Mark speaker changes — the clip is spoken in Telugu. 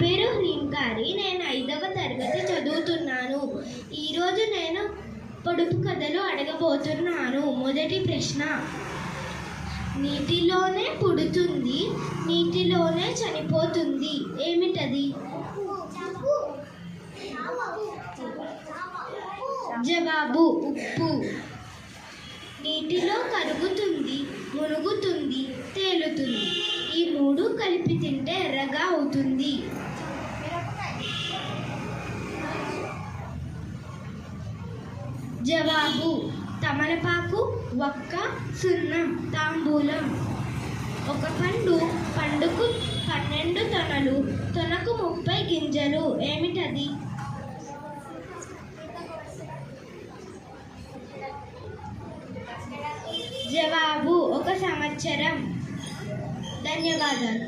Speaker 1: పేరు హ్రీంకారి. నేను 5వ తరగతి చదువుతున్నాను. ఈరోజు నేను పొడుపు కథలు అడగబోతున్నాను. మొదటి ప్రశ్న. నీటిలోనే పుడుతుంది, నీటిలోనే చనిపోతుంది. ఏమిటది? జవాబు ఉప్పు. నీటిలో కరుగుతుంది, మునుగుతుంది, తేలుతుంది. ఈ మూడు కలిపి తింటే ఎర్రగా అవుతుంది. జవాబు తమలపాకు, వక్క, సున్నం, తాంబూలం. ఒక పండుకు 12 తొనలు, తొనకు 30 గింజలు. ఏమిటది? జవాబు 1 సంవత్సరం. ధన్యవాదాలు.